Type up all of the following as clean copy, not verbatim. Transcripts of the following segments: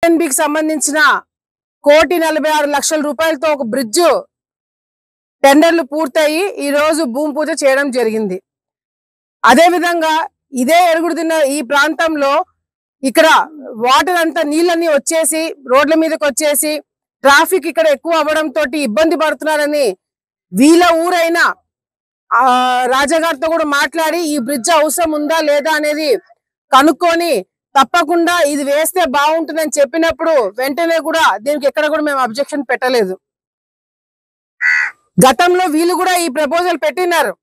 ఆర్ఎన్బికి సంబంధించిన 1,46,00,000 రూపాయలతో ఒక బ్రిడ్జ్ టెండర్లు పూర్తయి ఈ రోజు భూమి పూజ చేయడం జరిగింది. అదే విధంగా ఇదే ఎరుగుడుదిన్న ఈ ప్రాంతంలో ఇక్కడ వాటర్ అంతా నీళ్ళన్నీ వచ్చేసి రోడ్ల మీదకి వచ్చేసి ట్రాఫిక్ ఇక్కడ ఎక్కువ అవ్వడంతో ఇబ్బంది పడుతున్నారని వీళ్ళ ఊరైన రాజాగారితో కూడా మాట్లాడి ఈ బ్రిడ్జ్ అవసరం ఉందా లేదా అనేది కనుక్కొని తప్పకుండా ఇది వేస్తే బాగుంటుందని చెప్పినప్పుడు వెంటనే కూడా దీనికి ఎక్కడ కూడా మేము అబ్జెక్షన్ పెట్టలేదు. గతంలో వీళ్ళు కూడా ఈ ప్రపోజల్ పెట్టినారు.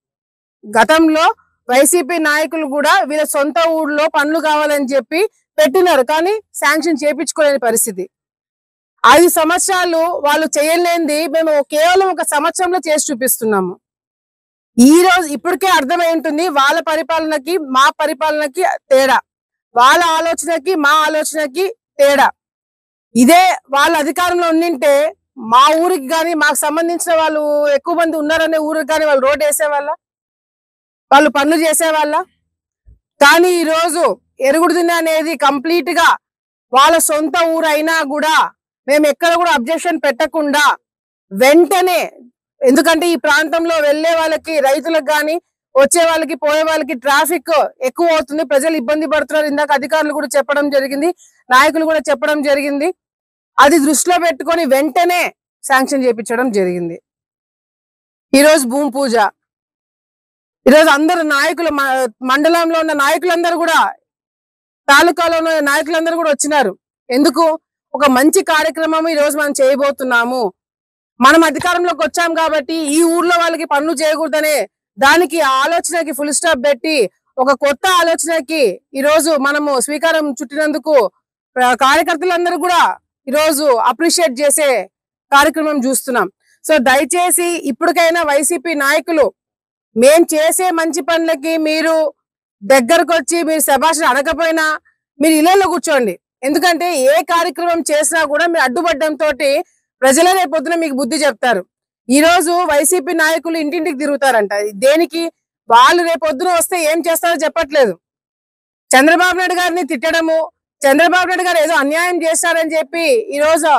గతంలో వైసీపీ నాయకులు కూడా వీళ్ళ సొంత ఊళ్ళో పనులు కావాలని చెప్పి పెట్టినారు, కానీ శాంక్షన్ చేయించుకోలేని పరిస్థితి. 5 సంవత్సరాలు వాళ్ళు చేయలేనిది మేము కేవలం 1 సంవత్సరంలో చేసి చూపిస్తున్నాము. ఈ రోజు ఇప్పటికే అర్థమై ఉంటుంది వాళ్ళ పరిపాలనకి మా పరిపాలనకి తేడా, వాళ్ళ ఆలోచనకి మా ఆలోచనకి తేడా. ఇదే వాళ్ళ అధికారంలో ఉండింటే మా ఊరికి కానీ మాకు సంబంధించిన వాళ్ళు ఎక్కువ మంది ఉన్నారనే ఊరికి కానీ వాళ్ళు రోడ్ వేసేవాళ్ళ, వాళ్ళు పనులు చేసేవాళ్ళ. కానీ ఈ రోజు ఎరుగుడుదిన్న అనేది కంప్లీట్ గా వాళ్ళ సొంత ఊరు అయినా కూడా మేము ఎక్కడ కూడా అబ్జెక్షన్ పెట్టకుండా వెంటనే, ఎందుకంటే ఈ ప్రాంతంలో వెళ్లే వాళ్ళకి రైతులకు కానీ వచ్చే వాళ్ళకి పోయే వాళ్ళకి ట్రాఫిక్ ఎక్కువ అవుతుంది, ప్రజలు ఇబ్బంది పడుతున్నారు. ఇందాక అధికారులు కూడా చెప్పడం జరిగింది, నాయకులు కూడా చెప్పడం జరిగింది. అది దృష్టిలో పెట్టుకొని వెంటనే శాంక్షన్ చేయించడం జరిగింది. ఈరోజు భూమి పూజ, ఈరోజు అందరు నాయకులు మండలంలో ఉన్న నాయకులందరూ కూడా తాలూకాలో ఉన్న నాయకులందరూ కూడా వచ్చినారు. ఎందుకు? ఒక మంచి కార్యక్రమం ఈ రోజు మనం చేయబోతున్నాము. మనం అధికారంలోకి వచ్చాం కాబట్టి ఈ ఊర్లో వాళ్ళకి పనులు చేయకూడదనే దానికి ఆలోచనకి ఫుల్ స్టాప్ పెట్టి ఒక కొత్త ఆలోచనకి ఈ రోజు మనము స్వీకారం చుట్టినందుకు కార్యకర్తలందరూ కూడా ఈరోజు అప్రిషియేట్ చేసే కార్యక్రమం చూస్తున్నాం. సో దయచేసి ఇప్పటికైనా వైసీపీ నాయకులు మేం చేసే మంచి పనులకి మీరు దగ్గరకు వచ్చి మీరు శభాషణ అనకపోయినా మీరు ఇళ్లలో కూర్చోండి. ఎందుకంటే ఏ కార్యక్రమం చేసినా కూడా మీరు అడ్డుపడ్డంతో ప్రజలే రేపొద్దున మీకు బుద్ధి చెప్తారు. ఈ రోజు వైసీపీ నాయకులు ఇంటింటికి తిరుగుతారంట. దేనికి? వాళ్ళు రేపొద్దున వస్తే ఏం చేస్తారో చెప్పట్లేదు. చంద్రబాబు నాయుడు గారిని తిట్టడము, చంద్రబాబు నాయుడు గారు ఏదో అన్యాయం చేశారని చెప్పి ఈ రోజు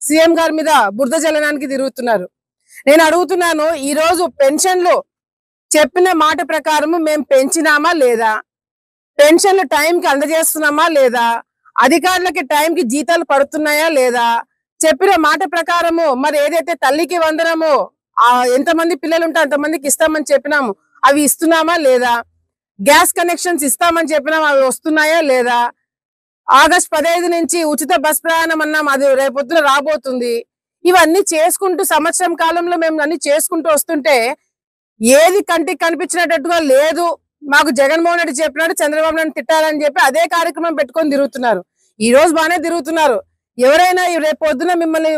సీఎం గారి మీద బురద జల్లడానికి తిరుగుతున్నారు. నేను అడుగుతున్నాను, ఈ రోజు పెన్షన్లు చెప్పిన మాట ప్రకారం మేము పెంచినామా లేదా? పెన్షన్లు టైంకి అందజేస్తున్నామా లేదా? అధికారులకి టైంకి జీతాలు పడుతున్నాయా లేదా? చెప్పిన మాట ప్రకారము మరి ఏదైతే తల్లికి వందనమో ఎంతమంది పిల్లలు ఉంటే అంతమందికి ఇస్తామని చెప్పినాము, అవి ఇస్తున్నామా లేదా? గ్యాస్ కనెక్షన్స్ ఇస్తామని చెప్పినాము, అవి వస్తున్నాయా లేదా? ఆగస్టు 15 నుంచి ఉచిత బస్ ప్రయాణం అన్నాం, అది రేపొద్దున రాబోతుంది. ఇవన్నీ చేసుకుంటూ సంవత్సరం కాలంలో మేము అన్ని చేసుకుంటూ వస్తుంటే ఏది కంటికి కనిపించినట్టుగా లేదు. మాకు జగన్మోహన్ రెడ్డి చెప్పినాడు చంద్రబాబు నాయుడు తిట్టాలని చెప్పి అదే కార్యక్రమం పెట్టుకొని తిరుగుతున్నారు. ఈ రోజు బాగానే తిరుగుతున్నారు. ఎవరైనా రేపు పొద్దున మిమ్మల్ని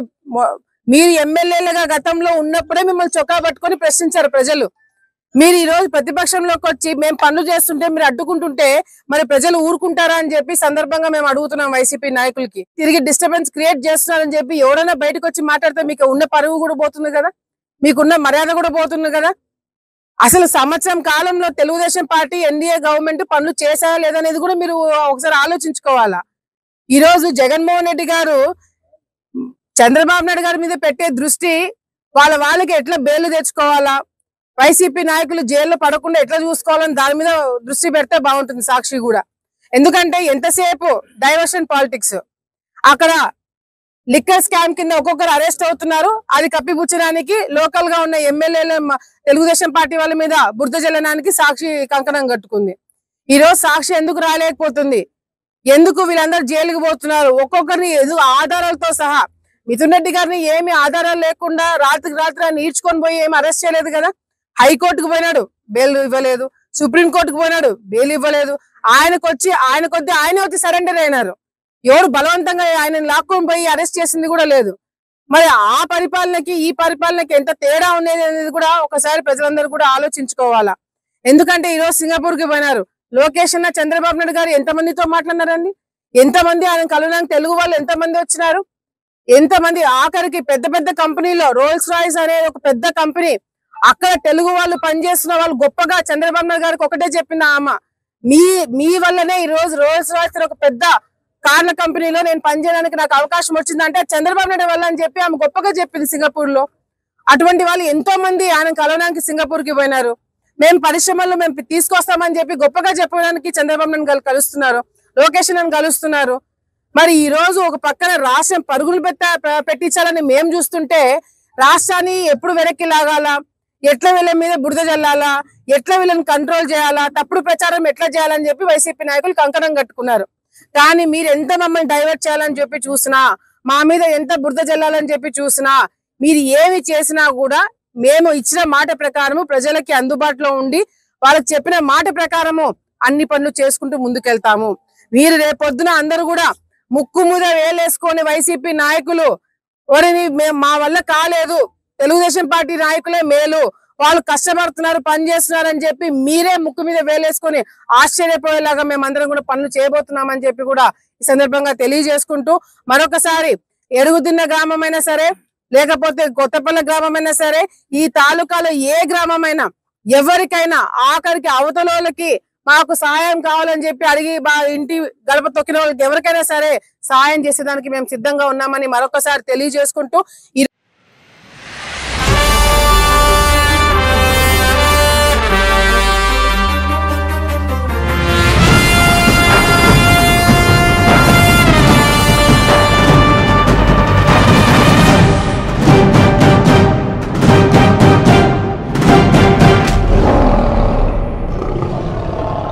మీరు ఎమ్మెల్యేలుగా గతంలో ఉన్నప్పుడే మిమ్మల్ని చొక్కా పట్టుకొని ప్రశ్నించారు ప్రజలు. మీరు ఈ రోజు ప్రతిపక్షంలోకి వచ్చి మేము పనులు చేస్తుంటే మీరు అడ్డుకుంటుంటే మరి ప్రజలు ఊరుకుంటారా అని చెప్పి సందర్భంగా మేము అడుగుతున్నాం వైసీపీ నాయకులకి. తిరిగి డిస్టర్బెన్స్ క్రియేట్ చేస్తున్నారని చెప్పి ఎవరైనా బయటకు వచ్చి మాట్లాడితే మీకు ఉన్న పరువు కూడా పోతుంది కదా, మీకున్న మర్యాద కూడా పోతుంది కదా. అసలు సంవత్సరం కాలంలో తెలుగుదేశం పార్టీ ఎన్డీఏ గవర్నమెంట్ పనులు చేశారా లేదనేది కూడా మీరు ఒకసారి ఆలోచించుకోవాలా. ఈ రోజు జగన్మోహన్ రెడ్డి గారు చంద్రబాబు నాయుడు గారి మీద పెట్టే దృష్టి వాళ్ళకి ఎట్లా బెయిల్ తెచ్చుకోవాలా, వైసీపీ నాయకులు జైల్లో పడకుండా ఎట్లా చూసుకోవాలని దాని మీద దృష్టి పెడితే బాగుంటుంది సాక్షి కూడా. ఎందుకంటే ఎంతసేపు డైవర్షన్ పాలిటిక్స్, అక్కడ లిక్కర్ స్కామ్ కింద ఒక్కొక్కరు అరెస్ట్ అవుతున్నారు, అది కప్పిపుచ్చడానికి లోకల్ గా ఉన్న ఎమ్మెల్యేల తెలుగుదేశం పార్టీ వాళ్ళ మీద బురద జల్లడానికి సాక్షి కంకణం కట్టుకుంది. ఈ రోజు సాక్షి ఎందుకు రాలేకపోతుంది? ఎందుకు వీళ్ళందరూ జైలుకి పోతున్నారు? ఒక్కొక్కరిని ఆధారాలతో సహా. మిథున్ రెడ్డి గారిని ఏమి ఆధారాలు లేకుండా రాత్రికి రాత్రి ఆయన ఈడ్చుకొని పోయి ఏమి అరెస్ట్ చేయలేదు కదా. హైకోర్టుకు పోయినాడు, బెయిల్ ఇవ్వలేదు. సుప్రీంకోర్టుకు పోయినాడు, బెయిల్ ఇవ్వలేదు. ఆయన కొద్ది ఆయనే వచ్చి సరెండర్ అయినారు. ఎవరు బలవంతంగా ఆయన లాక్కొని పోయి అరెస్ట్ చేసింది కూడా లేదు. మరి ఆ పరిపాలనకి ఈ పరిపాలనకి ఎంత తేడా ఉండేది అనేది కూడా ఒకసారి ప్రజలందరూ కూడా ఆలోచించుకోవాలా. ఎందుకంటే ఈ రోజు సింగపూర్ కి పోయినారు. లోకేష్ అన్న చంద్రబాబు నాయుడు గారు ఎంతమందితో మాట్లాడినారండి? ఎంతమంది ఆయన కలవడానికి తెలుగు వాళ్ళు ఎంతమంది వచ్చినారు? ఎంతమంది? ఆఖరికి పెద్ద పెద్ద కంపెనీలో రోల్స్ రాయ్స్ అనే ఒక పెద్ద కంపెనీ, అక్కడ తెలుగు వాళ్ళు పనిచేస్తున్న వాళ్ళు గొప్పగా చంద్రబాబు నాయుడు గారికి ఒకటే చెప్పింది, ఆమె మీ వల్లనే ఈ రోజు రోల్స్ రాయ్స్ ఒక పెద్ద కార్ల కంపెనీలో నేను పనిచేయడానికి నాకు అవకాశం వచ్చిందంటే చంద్రబాబు నాయుడు వల్ల అని చెప్పి ఆమె గొప్పగా చెప్పింది సింగపూర్ లో. అటువంటి వాళ్ళు ఎంతో మంది ఆయన కలవడానికి సింగపూర్ కి పోయినారు. మేము పరిశ్రమల్లో మేము తీసుకొస్తామని చెప్పి గొప్పగా చెప్పడానికి చంద్రబాబు నాయుడు కలుస్తున్నారు, లోకేష్ నన్ను కలుస్తున్నారు. మరి ఈ రోజు ఒక పక్కన రాష్ట్రం పరుగులు పెట్టించాలని మేము చూస్తుంటే రాష్ట్రాన్ని ఎప్పుడు వెనక్కి లాగాలా, ఎట్లా వీళ్ళ మీద బురద జల్లాలా, ఎట్లా వీళ్ళని కంట్రోల్ చేయాలా, తప్పుడు ప్రచారం ఎట్లా చేయాలని చెప్పి వైసీపీ నాయకులు కంకణం కట్టుకున్నారు. కానీ మీరు ఎంత మమ్మల్ని డైవర్ట్ చేయాలని చెప్పి చూసినా, మా మీద ఎంత బురద జల్లాలని చెప్పి చూసినా, మీరు ఏమి చేసినా కూడా మేము ఇచ్చిన మాట ప్రకారము ప్రజలకి అందుబాటులో ఉండి వాళ్ళకి చెప్పిన మాట ప్రకారము అన్ని పనులు చేసుకుంటూ ముందుకెళ్తాము. మీరు రేపొద్దున అందరూ కూడా ముక్కు మీద వేలేసుకొని వైసీపీ నాయకులు ఎవరిని మా వల్ల కాలేదు, తెలుగుదేశం పార్టీ నాయకులే మేలు, వాళ్ళు కష్టపడుతున్నారు, పని చేస్తున్నారు అని చెప్పి మీరే ముక్కు మీద వేలేసుకొని ఆశ్చర్యపోయేలాగా మేమందరం కూడా పనులు చేయబోతున్నామని చెప్పి కూడా ఈ సందర్భంగా తెలియజేసుకుంటూ, మరొకసారి ఎరుగుదిన్న గ్రామమైనా సరే లేకపోతే కొత్తపల్లి గ్రామమైనా సరే, ఈ తాలూకాలో ఏ గ్రామమైనా ఎవరికైనా ఆఖరికి అవతలోళ్ళకి మాకు సహాయం కావాలని చెప్పి అడిగి ఇంటి గడప తొక్కిన వాళ్ళకి ఎవరికైనా సరే సహాయం చేసేదానికి మేము సిద్ధంగా ఉన్నామని మరొకసారి తెలియజేసుకుంటూ